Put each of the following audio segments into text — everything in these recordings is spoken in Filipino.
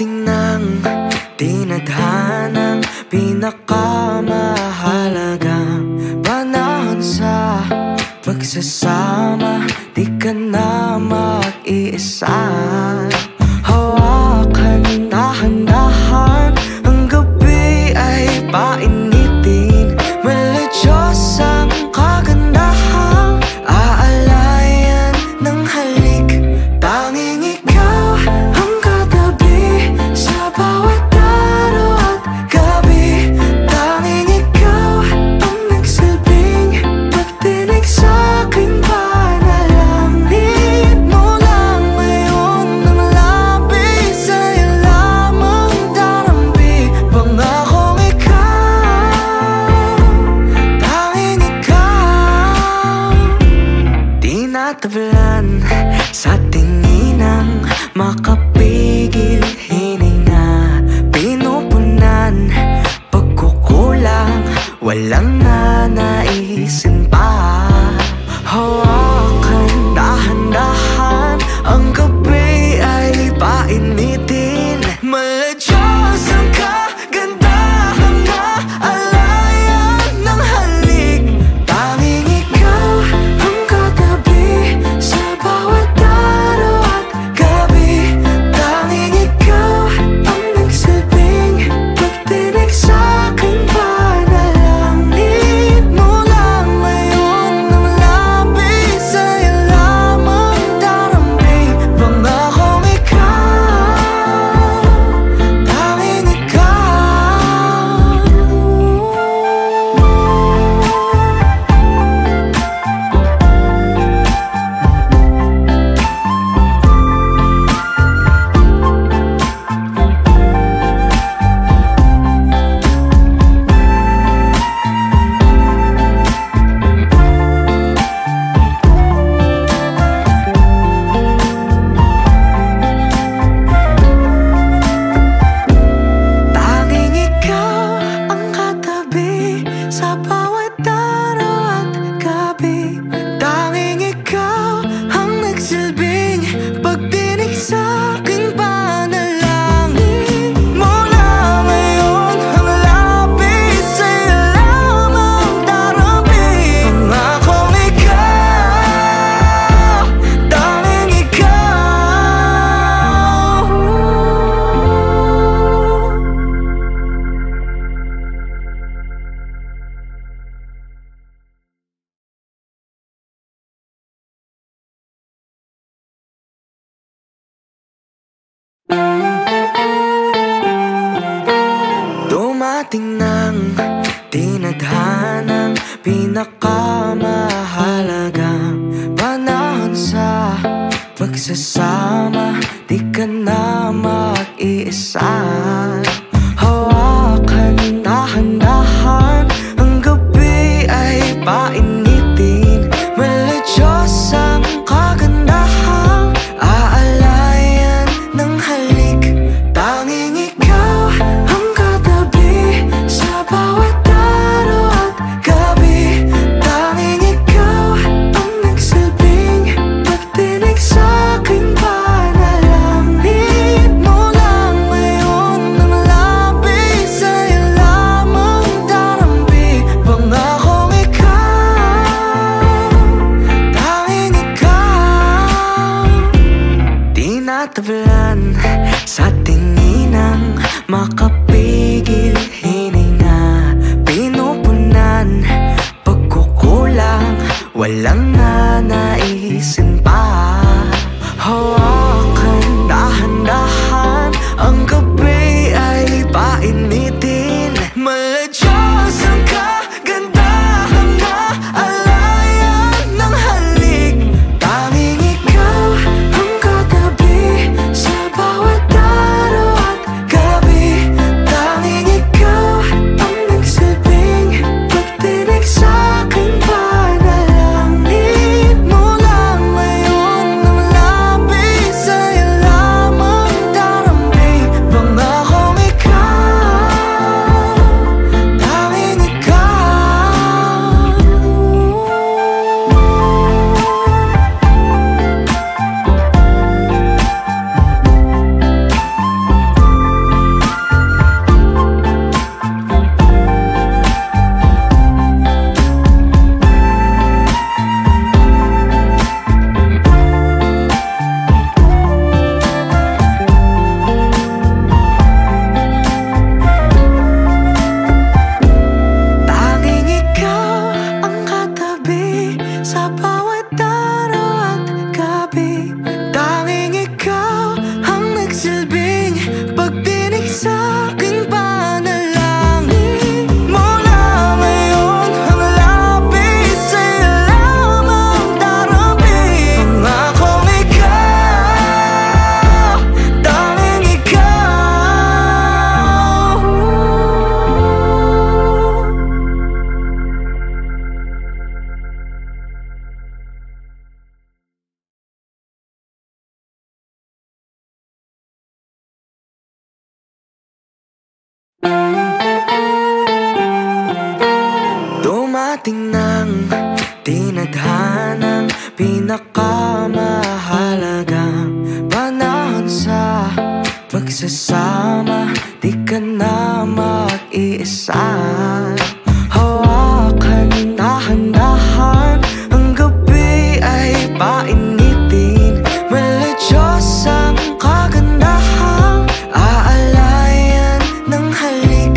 Dumating ng tinadhanang pinakamahalagang panahon sa pagsasama. Di ka na mag-iisa. Hawakan, dahan-dahan, ang gabi ay painitin. Maladyos ang kagandahang aalayan ng halik. Tanging ikaw ang katabi sa bawat araw at gabi. Tanging ikaw ang nagsilbing pagtinig sa'king panalangin mo lang ngayon. Ang lapis sa'yo lamang darambi. Pangakong ikaw, tanging ikaw. Tinatablan sa tinginang makapigil hininga. Pinupunan pagkukulang, walang nanaisin pa. Hawakan, dahan-dahan, ang gabi ay painitin. Maladyos ang kagandahang aalayan ng halik. Tanging ikaw ang katabi sa bawat araw at gabi. Tanging ikaw ang nagsilbing pagtinig sa'king panalangin mo lang ngayon. Ang lapis sa'yo lamang darambi. Pangakong ikaw, tanging ikaw. Tanging ikaw ang katabi sa bawat araw at gabi. Tanging ikaw ang nagsilbing pagtinig sa'king panalangin mo lang ngayon. Ang lapis sa'yo lamang darambi. Pangakong ikaw, tanging ikaw. Dumating ng tinadhanang pinakamahalagang panahon sa pagsasama. Di ka na mag-iisa. Hawakan, dahan-dahan, ang gabi ay painitin. Maladyos ang kagandahang aalayan ng halik. Tanging ikaw ang katabi sa bawat araw at gabi. Tanging ikaw ang nagsilbing pagtinig sa'king panalangin mo lang ngayon. Ang lapis sa'yo lamang darambi. Pangakong ikaw, tanging ikaw. Tinatablan sa tinginang makapigil hininga. Pinupunan pagkukulang, walang nanaisin pa. Hawakan, dahan-dahan, ang gabi ay painitin. Maladyos ang kagandahang aalayan ng halik. Tanging ikaw ang katabi sa bawat araw at gabi. Tanging ikaw ang nagsilbing pagtinig sa'king panalangin mo lang ngayon. Ang lapis bawat araw at gabi. Tanging ikaw ang nagsilbing pagdinig sa aking panalangin. Mula ngayon ang lapis sa'yo lamang darapin. Pangakong ikaw, tanging ikaw. Dumating ng tinadhanang pinakamahalagang panahon sa pagsasama. Di ka na mag-iisa. Hawakan, dahan-dahan, ang gabi ay painitin. Maladyos ang kagandahang aalayan ng halik.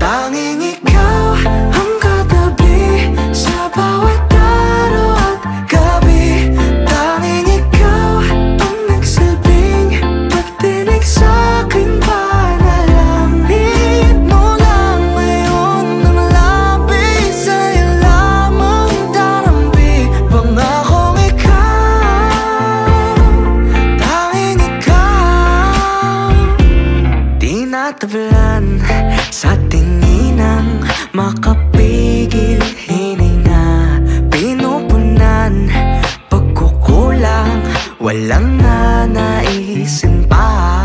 Tanging ikaw ang katabi sa bawat araw at gabi. Tanging ikaw ang nagsilbing pagdinig sa aking panalangin. Mula ngayon ang lapis sa'yo lamang darampi. Pangakong ikaw, tanging ikaw. Tinatablan sa tinginang makapigil hininga. Pinupunan pagkukulang, walang nanaisin pa.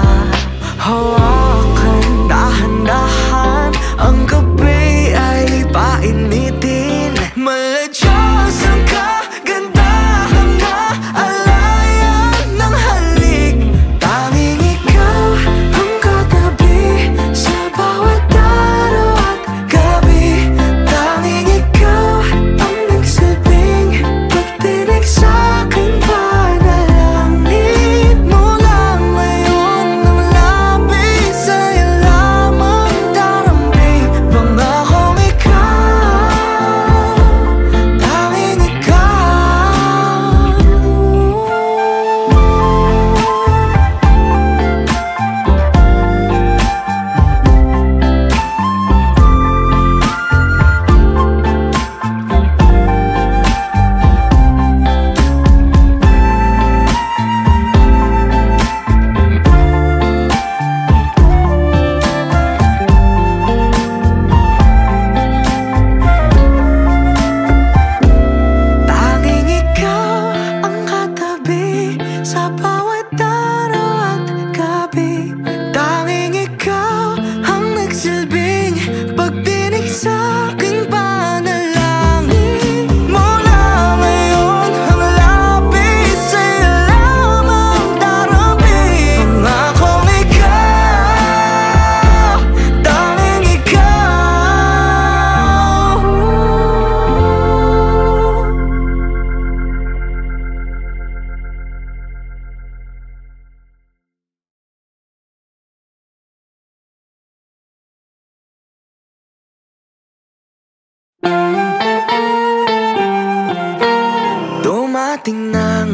Hawakan, dahan-dahan, ang gabi ay painitin. Maladyos ang kagandahang aalayan ng halik. Tanging ikaw ang katabi sa bawat araw at gabi. Tanging ikaw ang nagsilbing pagdinig sa aking panalangin. Mula ngayon ang lapis sa'yo lamang darampi. Pangakong ikaw, tanging ikaw. Tanging ikaw ang katabi sa bawat araw at gabi. Tanging ikaw ang nagsilbing pagdinig sa aking panalangin. Mula ngayon ang lapis sa'yo lamang darampi. Pangakong ikaw, tanging ikaw. Dumating ng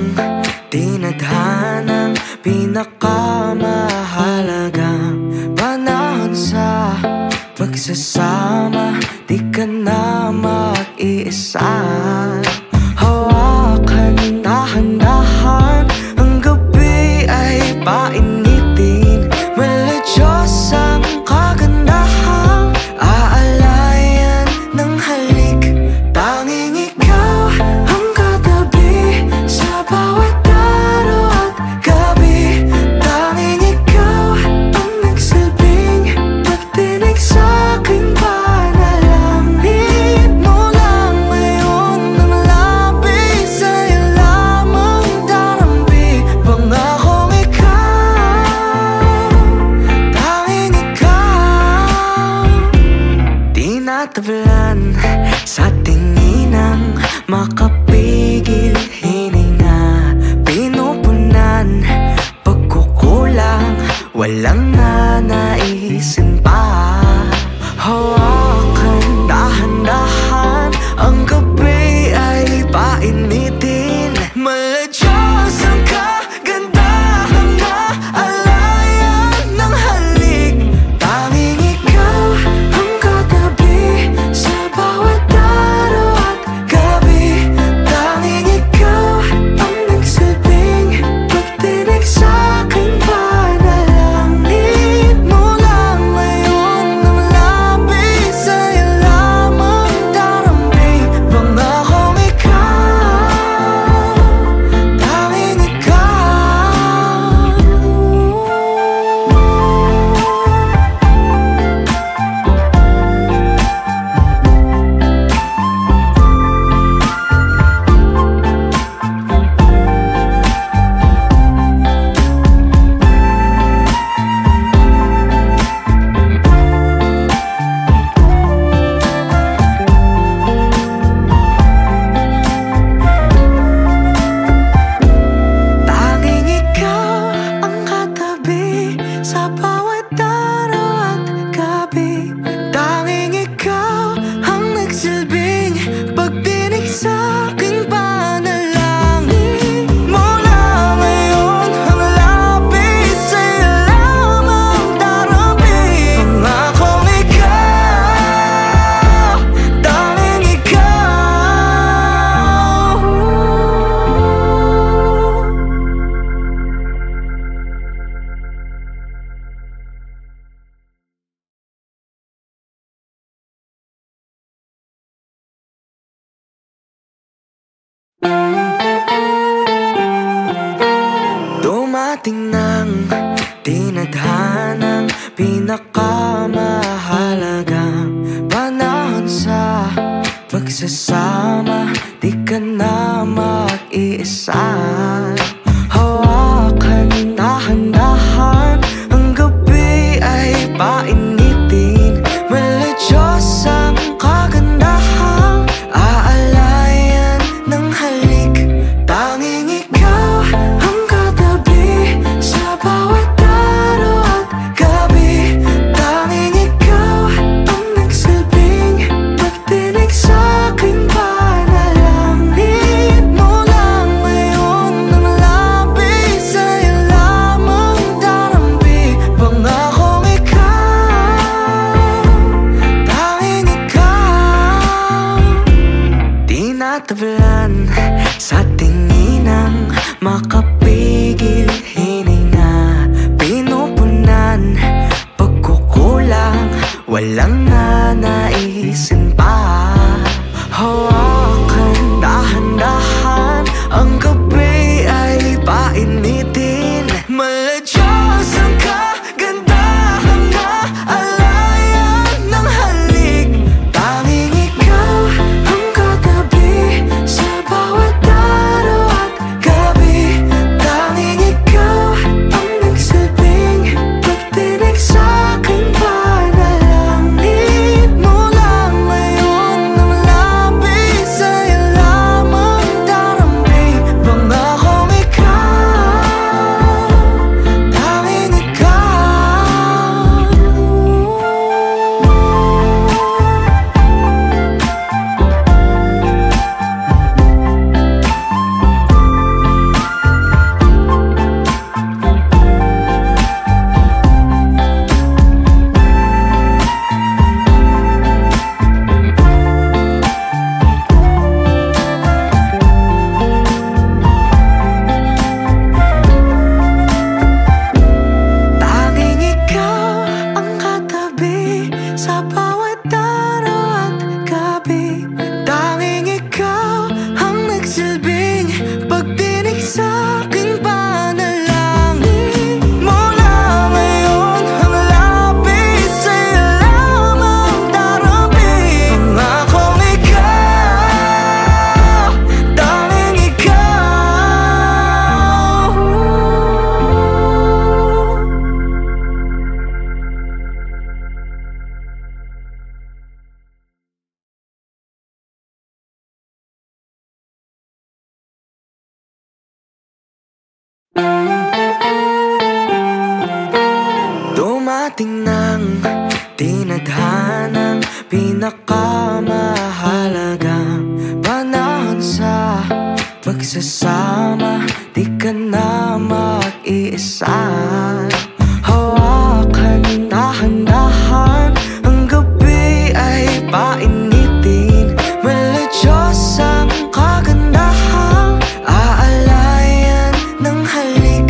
tinadhanang pinakamahalagang panahon sa pagsasama. Di ka na mag-iisa. Hawakan, dahan-dahan, ang gabi ay painitin. Maladyos ang kagandahang aalayan ng halik. Tanging ikaw ang katabi sa bawat araw at gabi. Tanging ikaw ang nagsilbing pagdinig sa aking panalangin. Mula ngayon ang lapis sa'yo lamang darampi. Pangakong ikaw, tanging ikaw. Tinatablan sa tinginang makapigil hininga. Pinupunan pagkukulang, walang nanaisin pa. Hawakan, dahan-dahan, ang gabi ay painitin. pinakamahalagang panahon sa pagsasama. Di ka na mag-iisa. Hawakan, dahan-dahan, ang gabi ay painitin. Maladyos ang kagandahang aalayan ng halik. Tanging ikaw ang katabi sa bawat araw at gabi. Tanging ikaw ang nagsilbing pagtinig sa'king panalangin mo lang ngayon. Ang labi sa'yo lamang darambi. Pangakong ikaw, tanging ikaw. Tinatablan sa tingin ng makapigil hininga. Pinupunan pagkukulang, walang nanaisin pa. Hawakan, dahan-dahan, ang gabi ay painitin. Maladyos ang kagandahan na alayan ng halik. Tanging ikaw ang katabi sa bawat araw at gabi. Tanging ikaw ang nagsilbing pagtinig sa'king panalangin mo lang ngayon. Ang labi sa'yo lamang darambi. Pangakong ikaw, tanging ikaw. Tanging ikaw ang katabi sa bawat araw at gabi. Tanging ikaw ang nagsilbing pagdinig sa'king panalangin mo lang ngayon. Ang labi sa'yo lamang darambi. Pangakong ikaw, tanging ikaw. Dumating ng tinadhanang pinakamahalagang panahon sa pagsasama. Di ka na mag-iisa. Hawakan, dahan-dahan, ang gabi ay painitin. Maladyos ang kagandahang aalayan ng halik.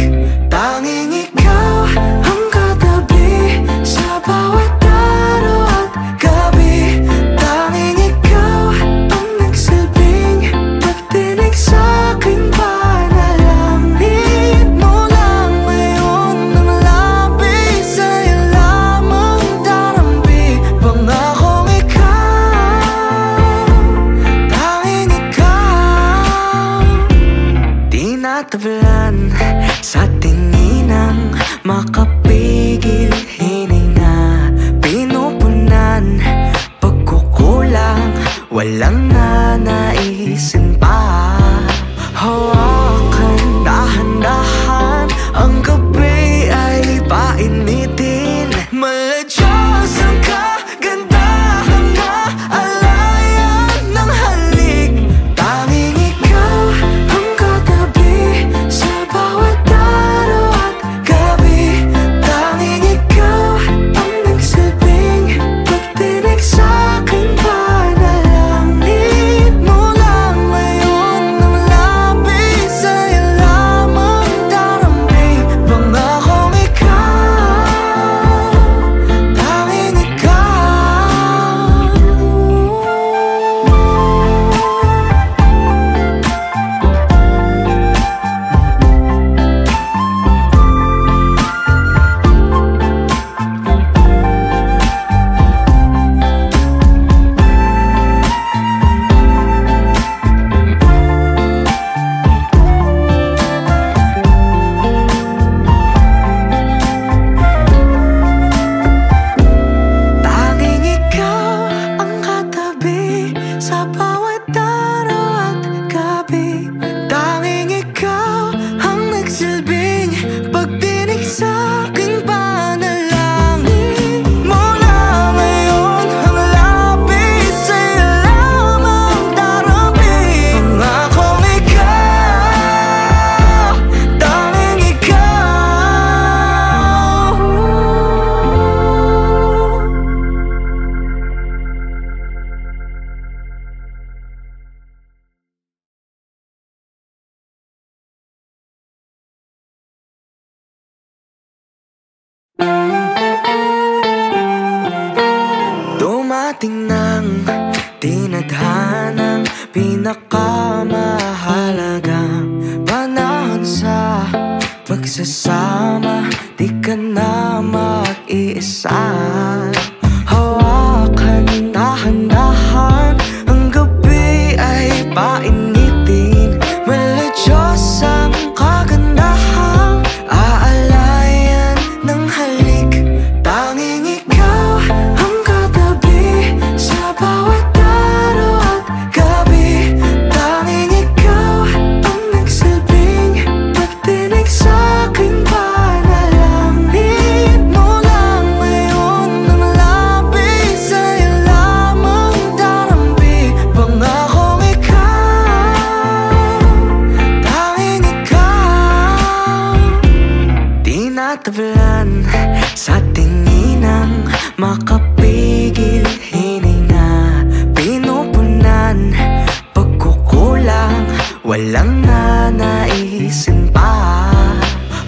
Tanging ikaw ang katabi sa bawat araw at gabi. Tanging ikaw ang nagsilbing pagtinig sa'king panalangin mo lang ngayon. Ang labi sa'yo lamang darambi. Pangakong ikaw, tanging ikaw. Tinatablan sa tingin ng makapigil hininga. Pinupunan pagkukulang, walang nanaisin pa. Hawakan, dahan-dahan, ang gabi ay painitin. Maladyos ang kagandahan na alayan ng halik. Tanging ikaw ang katabi sa bawat araw at gabi. Tanging ikaw pinakamahalagang panahon sa pagsasama. Di ka na mag-iisa. Hawakan dahan-dahan, ang gabi ay painitin. Maladyos ang kagandahang aalayan ng halik. Tanging ikaw ang katabi sa bawat araw at gabi. Tanging ikaw ang nagsilbing pagtinig sa'king panalangin mo lang ngayon. Ang lapis sa'yo lamang darambi. Pangakong ikaw, tanging ikaw. Tinatablan sa tinginang makapigil hininga. Pinupunan pagkukulang, walang nanaisin pa.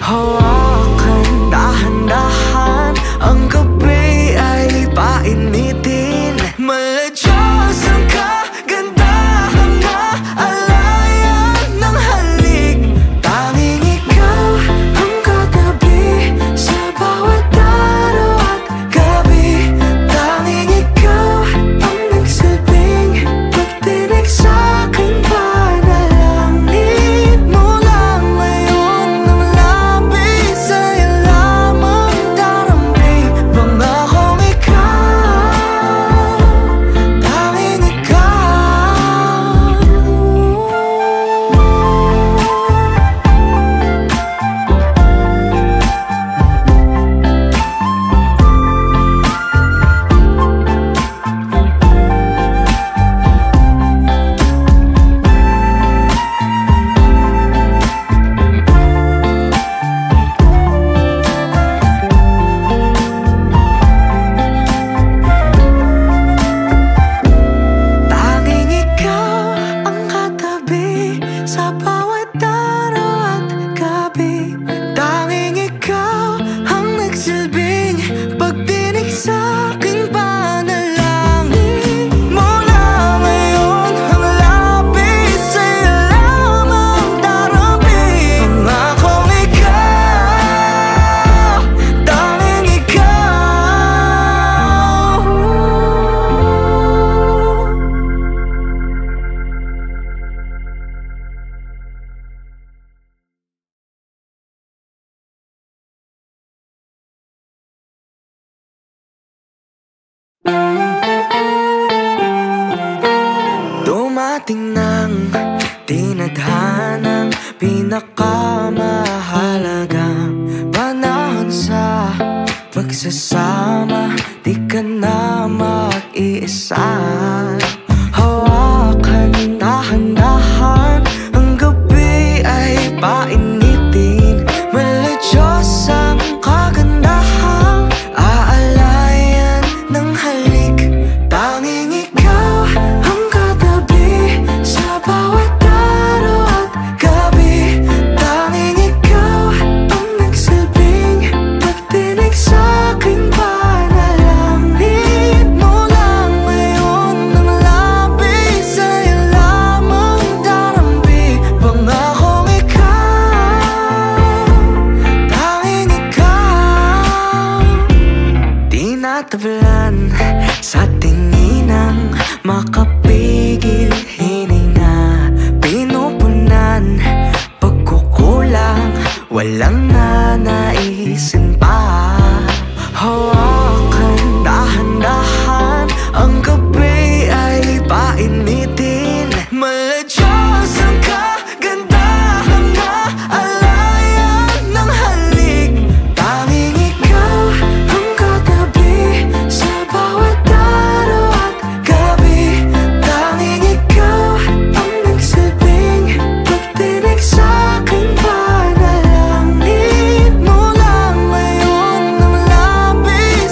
Hawakan dahan-dahan, ang gabi ay painitin. Maladyos ang kagandahan na alayan ng halik. Tanging ikaw ang katabi sa bawat araw at gabi. Tanging ikaw ang nagsilbing pagtinig sa'king panalangin mo lang ngayon. Ang lapis sa'yo lamang darambi. Pangakong ikaw, tanging ikaw. Tanging ikaw ang katabi sa bawat araw at gabi. Tanging ikaw ang nagsilbing pagdinig sa'king panalangin mo lang ngayon. Ang lapis sa'yo lamang darambi. Pangakong ikaw, tanging ikaw. Dumating ng tinadhanang pinakamahalagang panahon sa pagsasama. Di ka na mag-iisa. Hawakan dahan-dahan, ang gabi ay painitin. Maladyos ang kagandahang aalayan ng halik. Tanging ikaw ang katabi sa bawat araw at gabi. Tanging ikaw ang nagsilbing pagtinig sa'king panalangin mo lang ngayon. Ang lapis sa'yo lamang darambi. Pangakong ikaw, tanging ikaw. Tinatablan sa tinginang makapigil hininga. Pinupunan pagkukulang, walang nanaisin pa. Hawakan dahan-dahan, ang gabi ay painitin. Maladyos ang kagandahan na alayan ng halik. Tanging ikaw ang katabi sa bawat araw at gabi. Tanging ikaw ang nagsilbing pagtinig sa'king panalangin mo lang ngayon. Ang lapis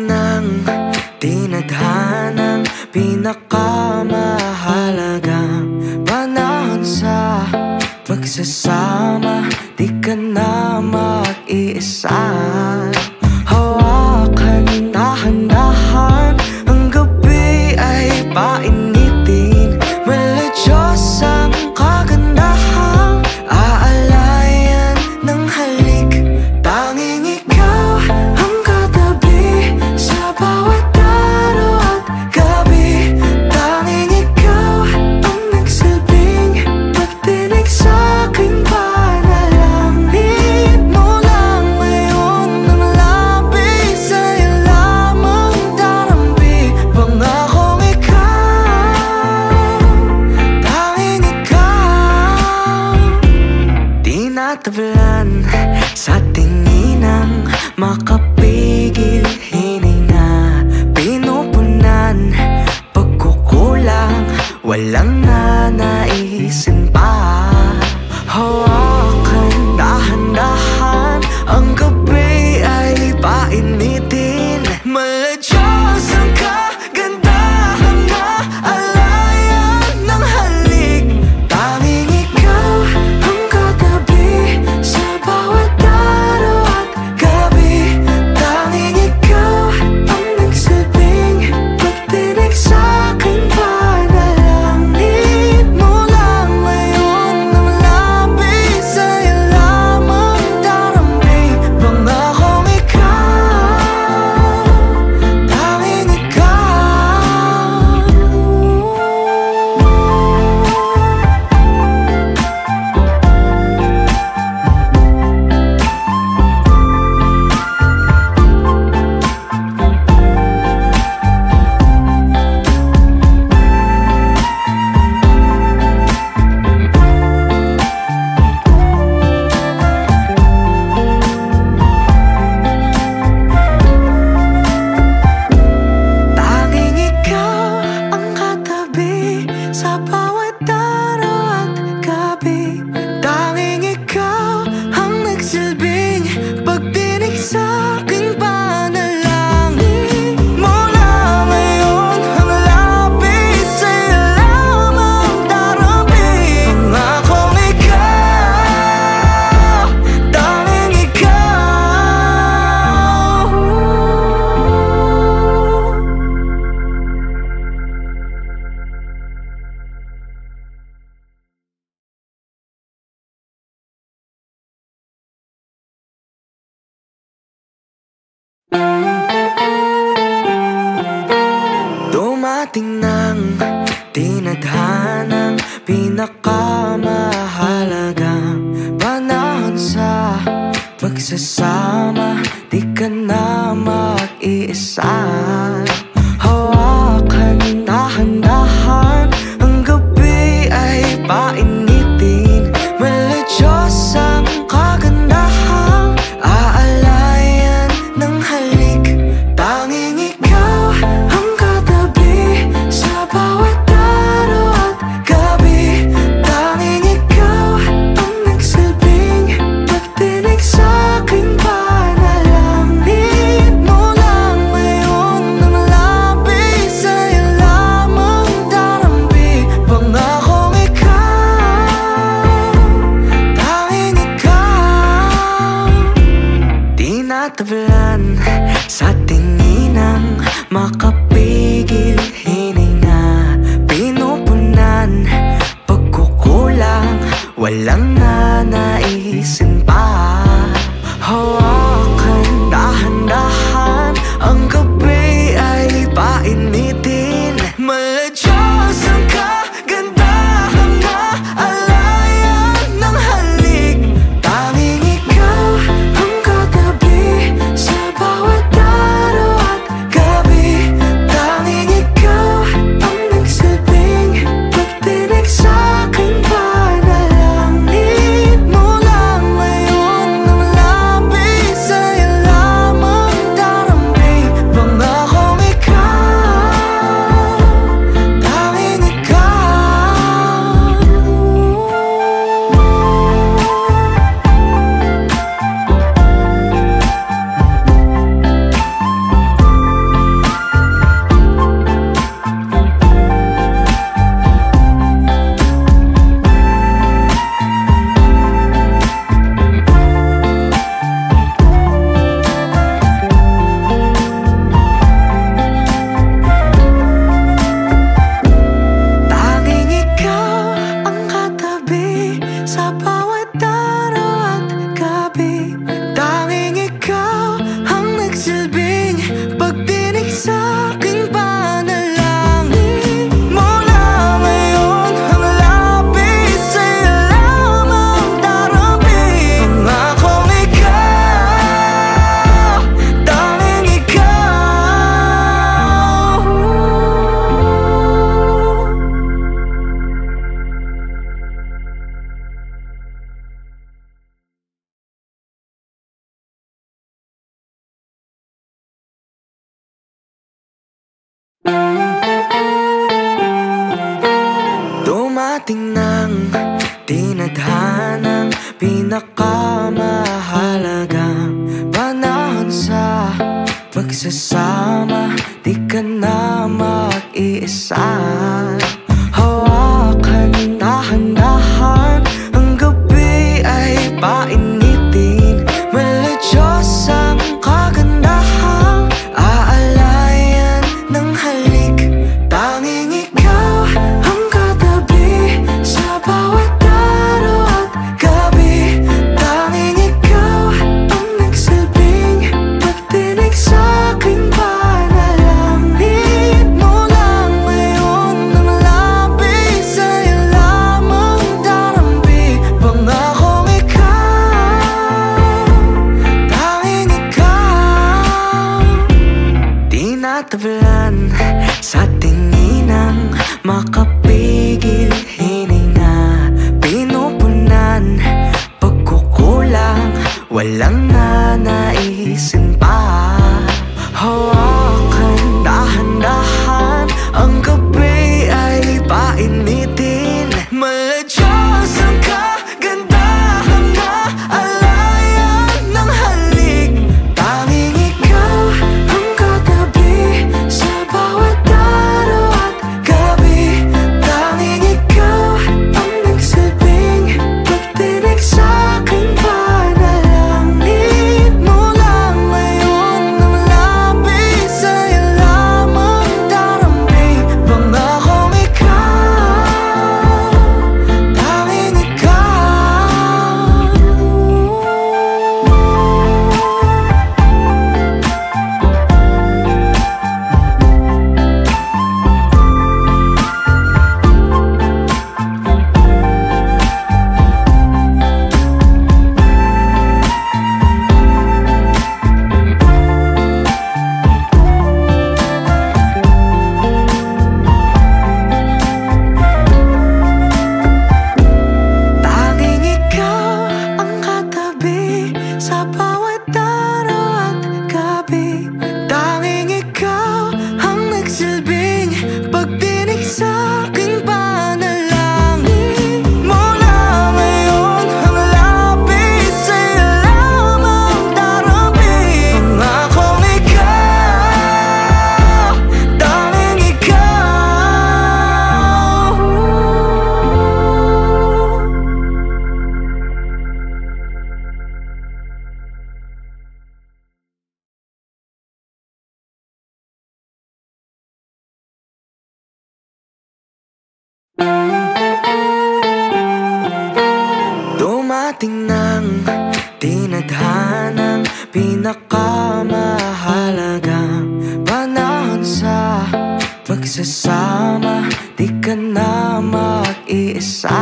ng tinadhanang pinakamahalagang panahon sa pagsasama. Di ka na mag-iisa. Hawakan, dahan-dahan, ang gabi ay painitin. Maladyos ang kagandahang aalayan ng halik. Tanging ikaw ang katabi sa bawat araw at gabi. Tanging ikaw ang nagsilbing pagtinig sa'king panalangin mo lang ngayon ng labi. Sa'yo lamang darambi, pangakong ikaw, tanging ikaw. Tinatablan sa tinginang makapigil hininga. Pinupunan pagkukulang, walang nanaisin pa. Hawakan, dahan-dahan, ang gabi ay painitin. Maladyos ang kagandahang aalayan ng halik. Tanging ikaw ang katabi sa bawat araw at gabi. Tanging ikaw ang nagsilbing pagtinig sa'king panalangin mo lang ngayon ng labi. Sa'yo lamang darambi, pangakong ikaw, tanging ikaw. Tanging ikaw ang katabi sa bawat araw at gabi. Tanging ikaw ang nagsilbing pagtinig sa'king panalangin mo lang ngayon ang labi. Sa'yo lamang darambi, pangakong ikaw, tanging ikaw. Dumating ng tinadhanang pinakamahalagang panahon sa pagsasama. Di ka na mag-iisa. Hawakan, dahan-dahan, ang gabi ay painitin. Maladyos ang kagandahang aalayan ng halik. Tanging ikaw ang katabi sa bawat araw at gabi. Tanging ikaw ang nagsilbing pagtinig sa'king panalangin mo lang ngayon ng labi. Sa'yo lamang darambi, pangakong ikaw, tanging ikaw. Tinatablan sa tinginang makapigil hininga. Pinupunan pagkukulang, walang nanaisin pa. Hawakan, dahan-dahan, ang gabi ay painitin. Maladyos ang kagandahang aalayan ng halik. Tanging ikaw ang katabi sa bawat araw at gabi. Tanging pinakamahalagang panahon sa pagsasama. Di ka na mag-iisa. Hawakan, dahan-dahan, ang gabi ay painitin. Maladyos ang kagandahang aalayan ng halik. Tanging ikaw ang katabi sa bawat araw at gabi. Tanging ikaw ang nagsilbing pagtinig sa'king panalangin mo lang ngayon. Ang lapis sa'yo lamang darambi. Pangakong ikaw, tanging ikaw. Tinatablan sa tinginang makapigil hininga. Pinupunan pagkukulang, walang nanaisin pa. Hawakan, dahan-dahan, ang gabi ay painitin. Maladyos ang kagandahang aalayan ng halik. Tanging ikaw ang katabi sa bawat araw at gabi. Tanging ikaw ang nagsilbing pagtinig sa'king panalangin mo lang ngayon. Ang lapis sa'yo lamang darambi. Pangakong ikaw, tanging ikaw. Tanging ikaw ang katabi sa bawat araw at gabi. Tanging ikaw ang nagsilbing pagdinig sa'king panalangin mo lang ngayon. Ang lapis sa'yo lamang darambi. Pangakong ikaw, tanging ikaw. Dumating ng tinadhanang pinakamahalagang panahon sa pagsasama. Di ka na mag-iisa.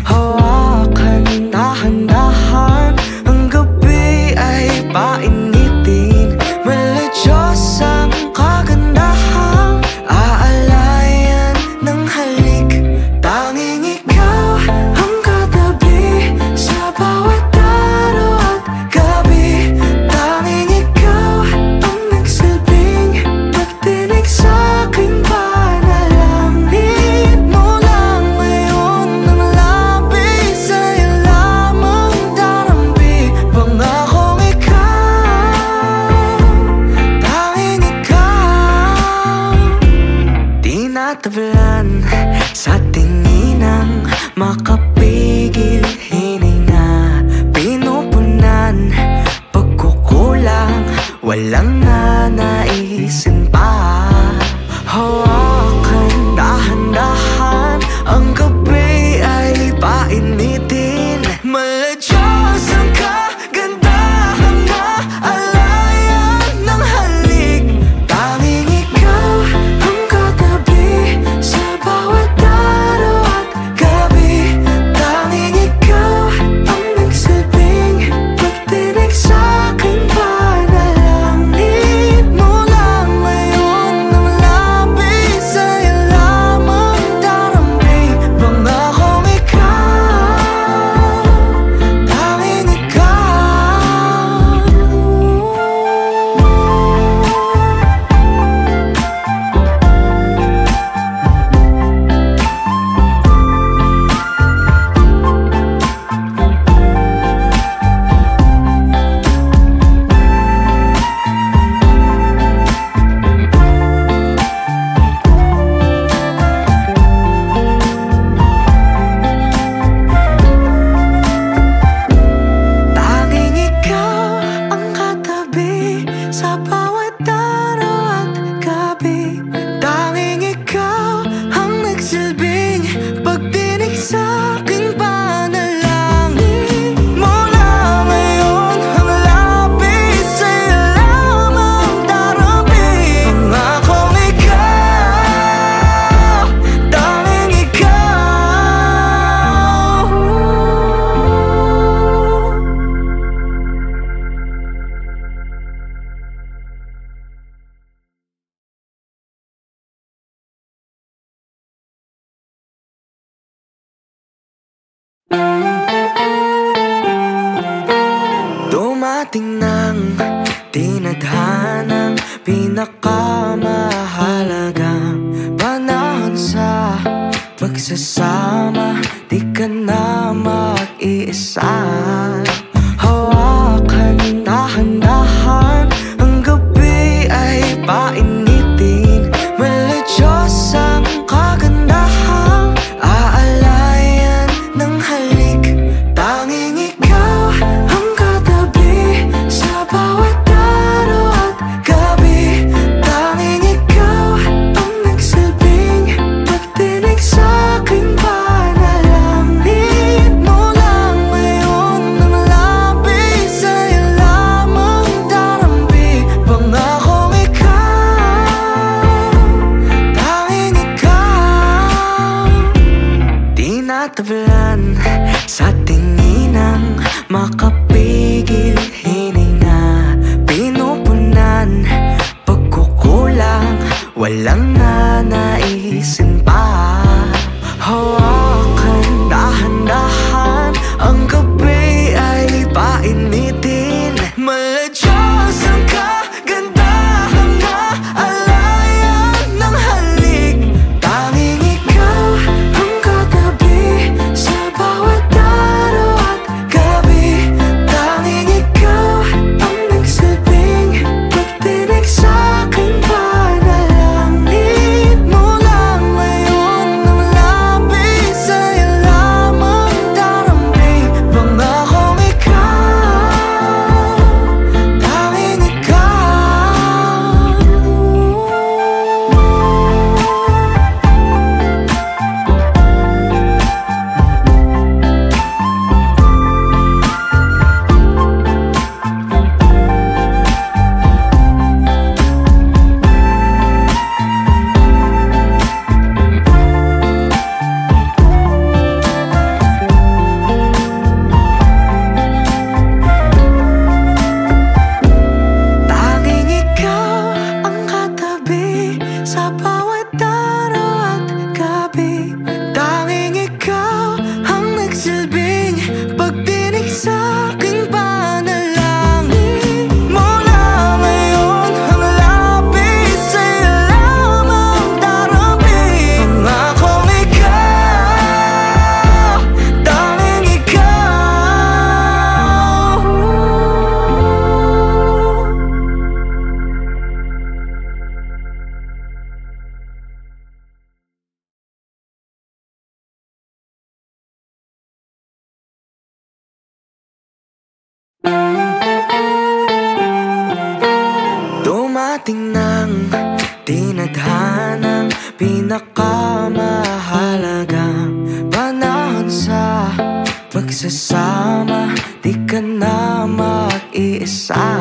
Hawakan, dahan-dahan, ang gabi ay painitin. Maladyos ang kagandahang aalayan ng halik. Tanging ikaw ang katabi sa bawat araw at gabi. Tanging ikaw ang nagsilbing pagtinig sa'king panalangin mo lang ngayon. Ang pinakamahalagang panahon sa pagsasama. Di ka na mag-iisa. Hawakan, dahan-dahan, ang gabi ay painitin. Meladyos ang kagandahang aalayan ng halik. Tanging ikaw ang katabi sa bawat araw at gabi. Tanging ikaw ang nagsilbing pagtinig sa'king panalangin mo lang ngayon. Ang labis sa'yo lamang darambi. Pangakong ikaw, tanging ikaw. Tinatablan sa tinginang makapigil hininga. Pinupunan pagkukulang, walang nanaisin pa. Hawakan, dahan-dahan, ang gabi ay painitin. Meladyos ang kagandahang aalayan ng halik. Tanging ikaw ang katabi sa bawat araw at gabi. Tanging ikaw ang nagsilbing pagtinig sa'king panalangin mo lang ngayon. Ang labis sa'yo lamang darambi. Pangakong ikaw, tanging ikaw. Tanging ikaw ang katabi sa bawat araw at gabi. Tanging ikaw ang nagsilbing pagdinig sa'king panalangin mo lang ngayon. Ang labis sa'yo lamang darambi. Pangakong ikaw, tanging ikaw. Dumating ng tinadhanang pinakamahalagang panahon sa pagsasama. Di ka na mag-iisa.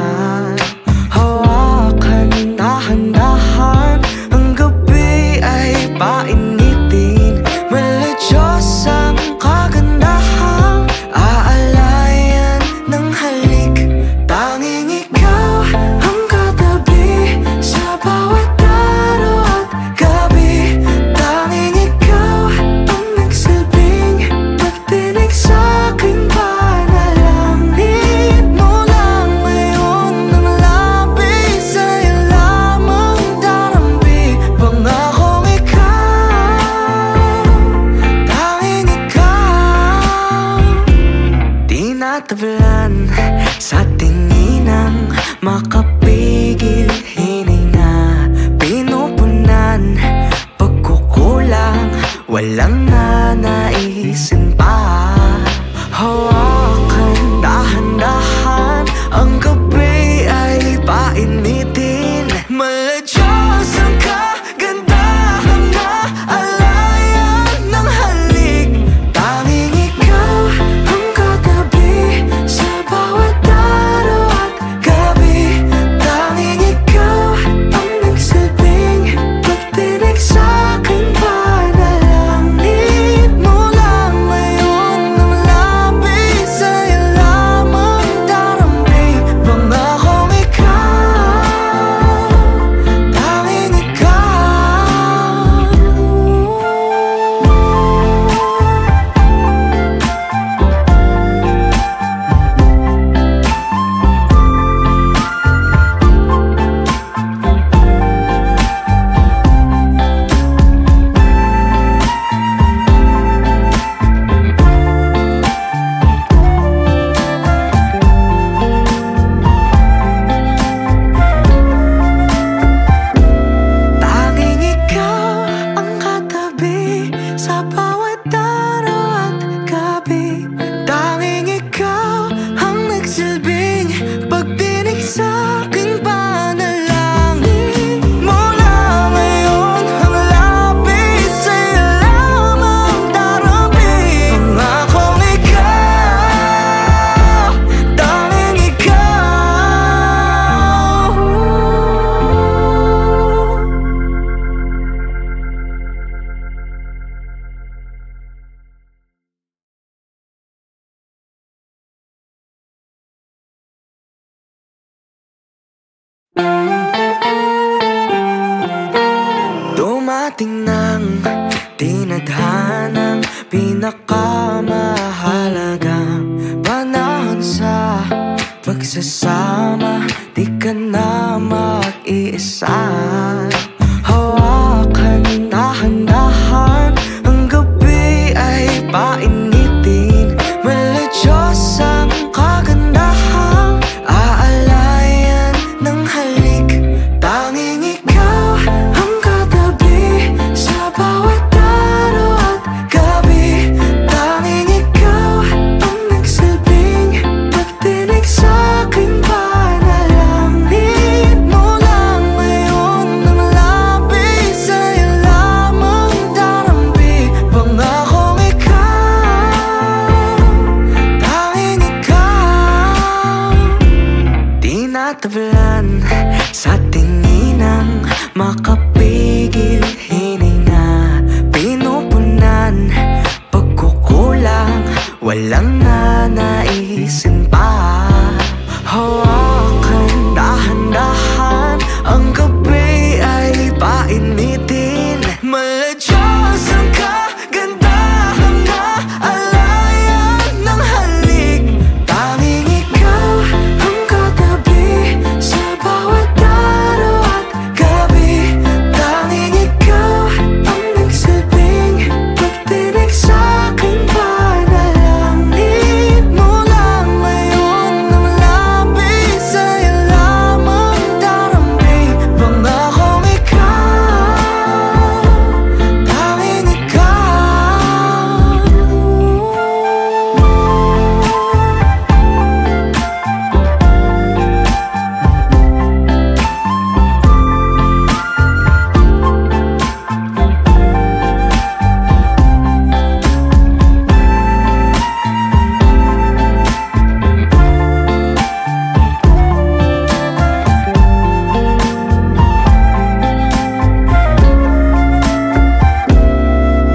Hawakan, dahan-dahan, ang gabi ay painitin. Meladyos ang kagandahang aalayan ng halik. Tanging ikaw ang katabi sa bawat araw at gabi. Tanging ikaw ang nagsilbing pagtinig sa'king panalangin mo lang ngayon. Ang labis sa'yo lamang darambi. Pangakong ikaw, tanging ikaw. Tinatablan sa tinginang makapigil hininga. Pinupunan pagkukulang, walang nanaisin pa. Hawakan, dahan-dahan, ang gabi ay painitin. Meladyos ang kagandahang aalayan ng halik. Tanging ikaw ang katabi sa bawat araw at gabi. Tanging ikaw ang nagsilbing pagtinig sa'king panalangin mo lang ngayon. pinakamahalagang panahon sa pagsasama. Di ka na mag-iisa. Hawakan, dahan-dahan, ang gabi ay painitin. Maladyos ang kagandahang aalayan ng halik. Tanging ikaw ang katabi sa bawat araw at gabi. Tanging ikaw ang nagsilbing pagtinig sa'king panalangin mo lang ngayon ng labi. Sa'yo lamang darambi, pangakong ikaw, tanging ikaw. Tinatablan sa tinginang makapigil hininga. Pinupunan pagkukulang, walang nanaisin pa. Hawakan, dahan-dahan, ang gabi ay painitin. Maladyos ang kagandahang aalayan ng halik. Tanging ikaw ang katabi sa bawat araw at gabi. Tanging ikaw ang nagsilbing pagtinig sa'king panalangin mo lang ngayon ng labi. Sa'yo lamang darambi, pangakong ikaw, tanging ikaw.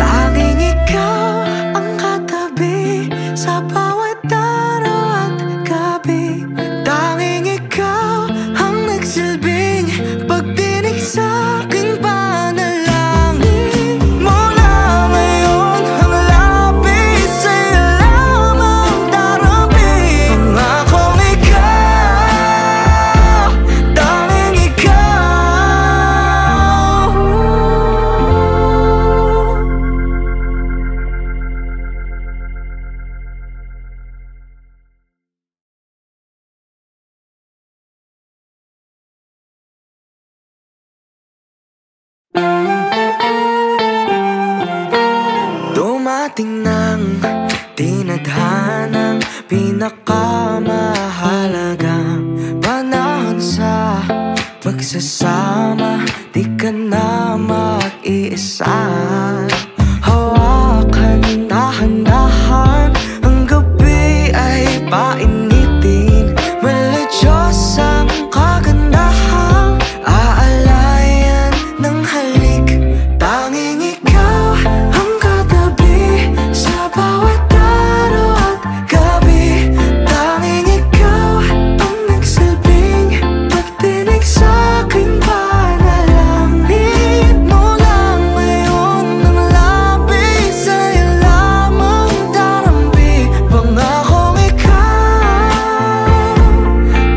Tanging ikaw ang katabi sa bawat araw at gabi. Tanging ikaw ang nagsilbing pagtinig sa'king panalangin mo lang ngayon ang labi. Sa'yo lamang darambi, pangakong ikaw, tanging ikaw. Dumating ng tinadhanang pinakamahalagang panahon sa pagsasama. Di ka na mag-iisa. Hawakan, dahan-dahan, ang gabi ay painitin. Maladyos ang kagandahang aalayan ng halik. Tanging ikaw ang katabi sa bawat araw at gabi. Tanging ikaw ang nagsilbing pagtinig sa'king panalangin mo lang ngayon ng labi. Sa'yo lamang darambi, pangakong ikaw,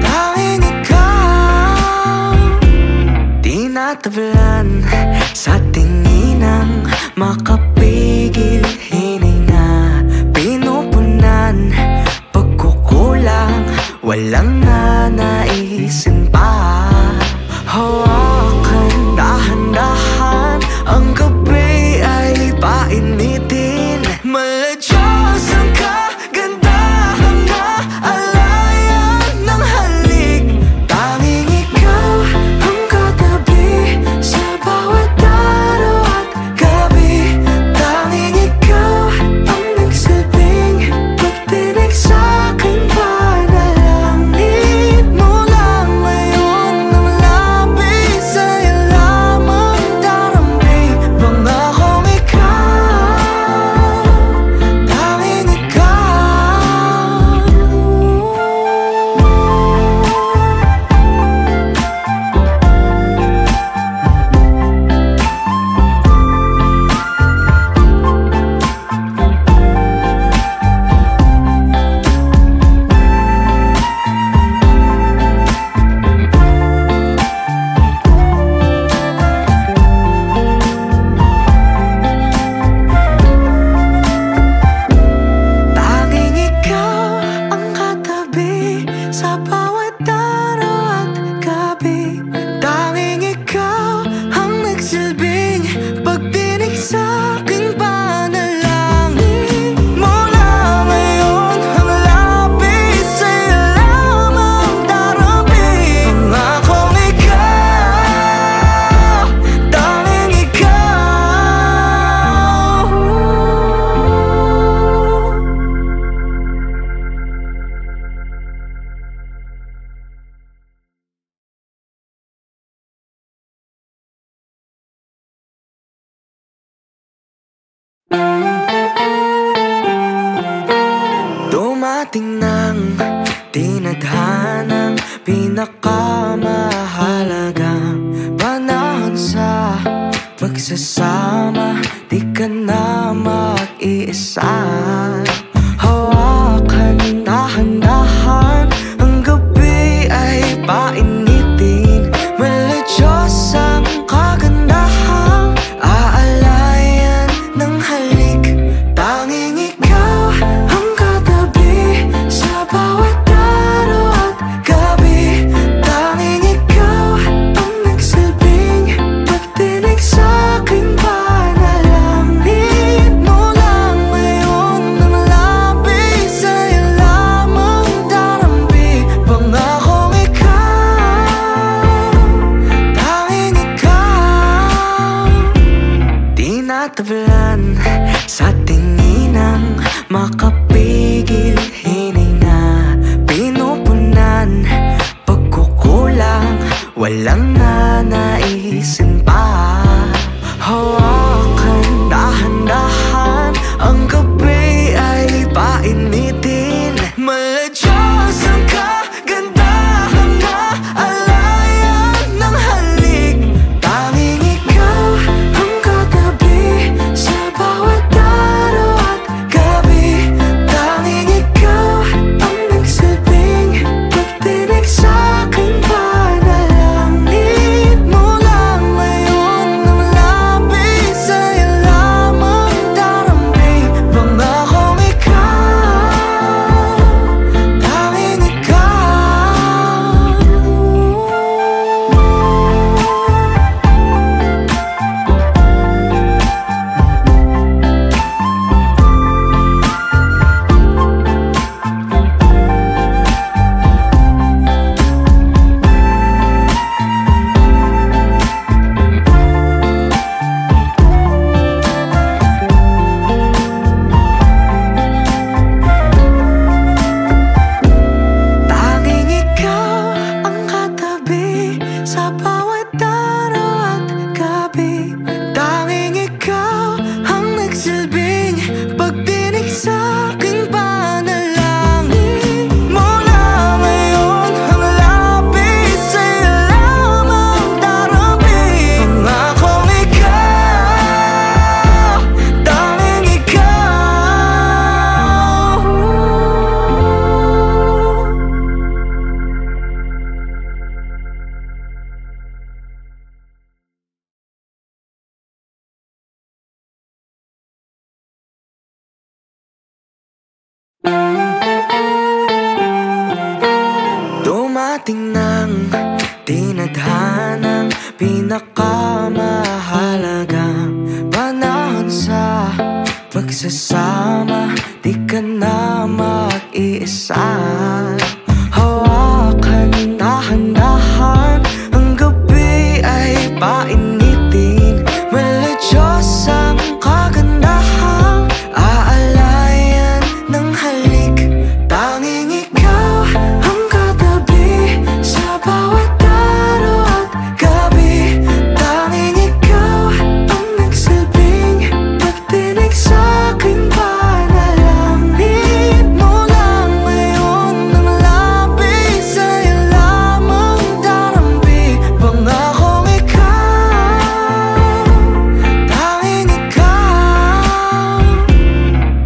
tanging ikaw. Tinatablan sa tinginang makapigil hininga. Pinupunan pagkukulang, walang nanaisin pa. Hawakan, dahan-dahan, ang gabi ay painitin. Maladyos ang kagandahang aalayan ng halik. Tanging ikaw ang katabi sa bawat araw at gabi. Tanging ikaw pagsasama, di ka na mag-iisa. Hawakan, dahan-dahan, ang gabi ay painitin. Maladyos ang kagandahang aalayan ng halik. Tanging ikaw ang katabi sa bawat araw at gabi. Tanging ikaw ang nagsilbing pagtinig sa'king panalangin mo lang ngayon ng labi. Sa'yo lamang darambi, pangakong ikaw, tanging ikaw. Tinatablan sa tinginang makapigil hininga. Pinupunan pagkukulang, walang nanaisin pa. Hawakan, dahan-dahan, ang gabi ay painitin. Maladyos ang kagandahang aalayan ng halik. Tanging ikaw ang katabi sa bawat araw at gabi. Tanging ikaw ang nagsilbing pagtinig sa'king panalangin mo lang ngayon ng labi. Sa'yo lamang darambi, pangakong ikaw, tanging ikaw. Tanging ikaw ang katabi sa bawat araw at gabi. Tanging ikaw ang nagsilbing pagdinig sa'king panalangin mo lang ngayon ang labi. Sa'yo lamang darambi, pangakong ikaw, tanging ikaw. Dumating ng tinadhanang pinakamahalagang panahon sa pagsasama, di ka na mag-iisa. Hawakan, dahan-dahan, ang gabi ay painitin. Maladyos ang kagandahang aalayan ng halik. Tanging ikaw ang katabi sa bawat araw at gabi. Tanging ikaw ang nagsilbing pagtinig sa'king panalangin mo lang ngayon ng labi. Sa'yo lamang darambi, pangakong ikaw, tanging ikaw.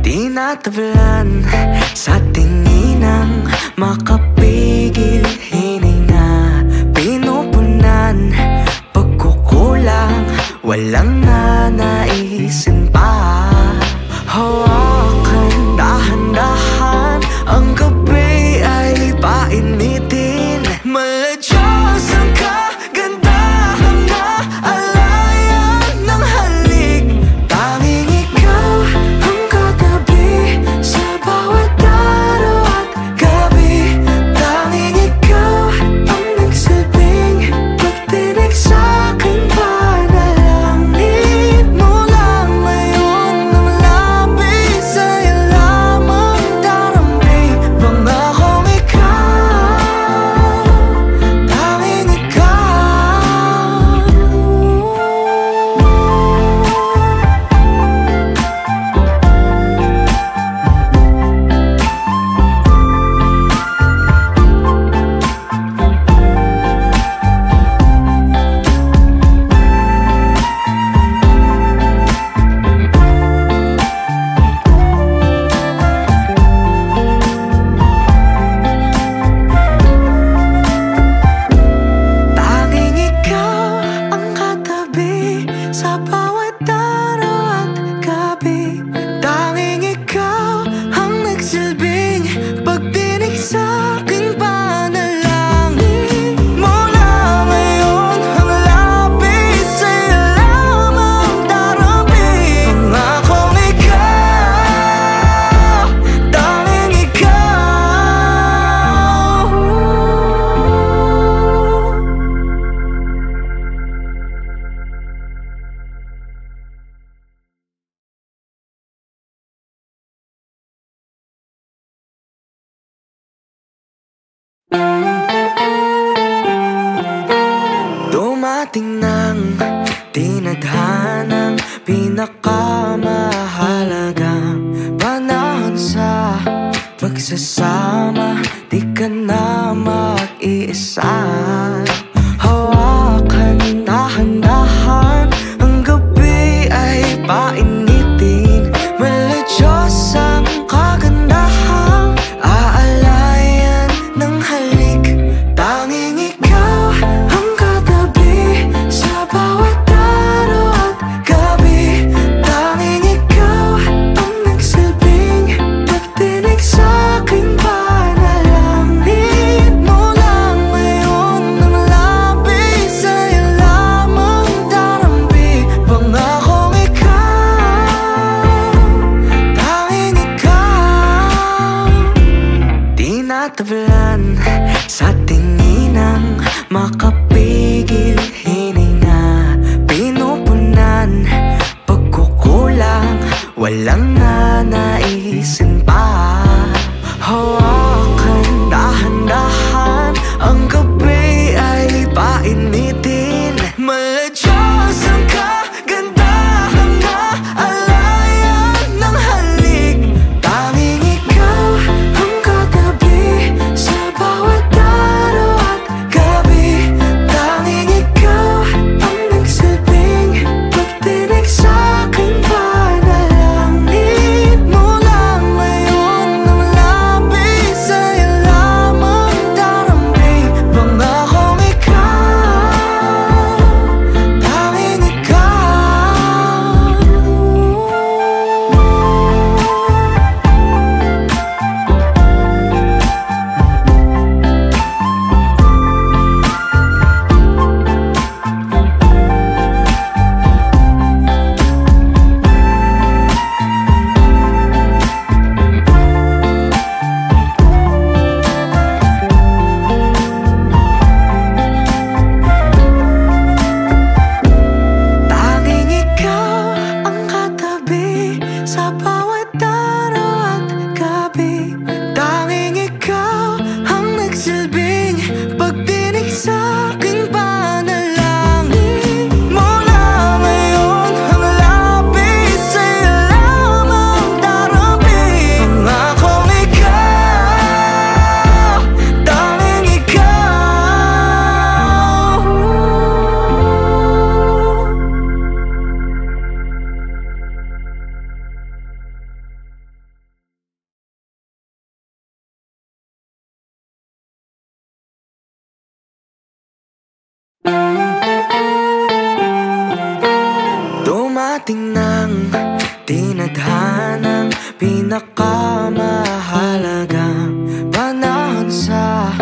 Tinatablan sa tinginang makapigil hininga. Pinupunan pagkukulang, walang nanaisin pa. Hawakan, dahan-dahan, ang gabi ay painitin. Maladyos ang kagandahang aalayan ng halik. Tanging ikaw ang katabi sa bawat araw at gabi. Tanging ikaw ang nagsilbing pagtinig sa'king panalangin mo lang ngayon ng labi. Diyos ang kagandahan na alayan ng halik. Tanging ikaw ang katabi sa bawat araw at gabi. Tanging ikaw ang nagsilbing pagtinig sa'king panalangin. Mula ngayon ang lapit sa'yo lamang darambing. Pangakong ikaw, tanging ikaw. Tanging ikaw ang katabi sa bawat araw at gabi. Tanging ikaw ang nagsilbing pagdinig sa'king panalangin. Mula ngayon ang lapit sa'yo lamang darambing. Pangakong ikaw, tanging ikaw. Dumating ng tinadhanang pinakamahalagang panahon sa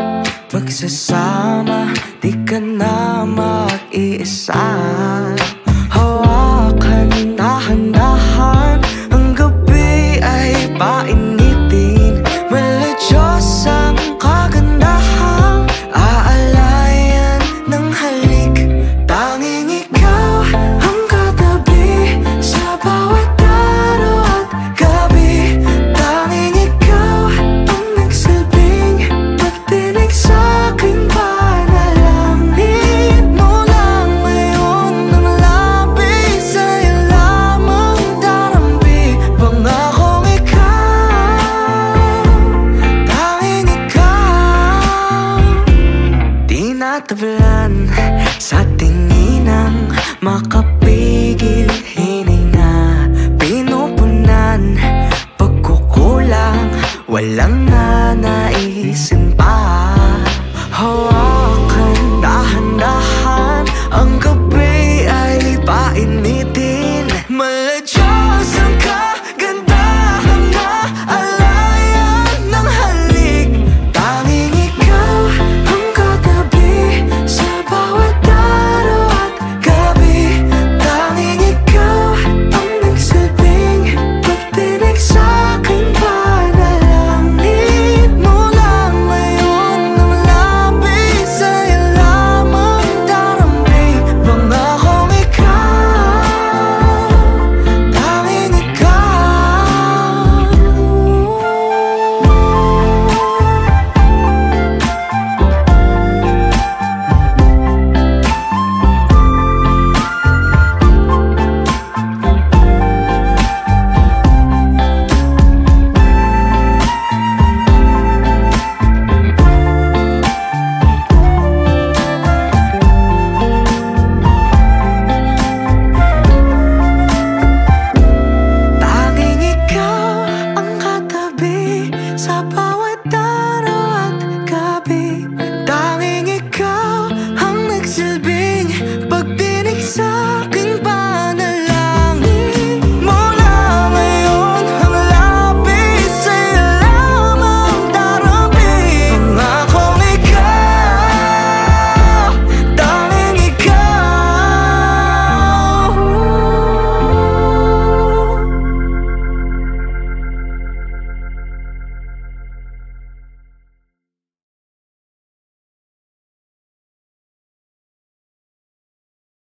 pagsasama. Di ka na mag-iisa.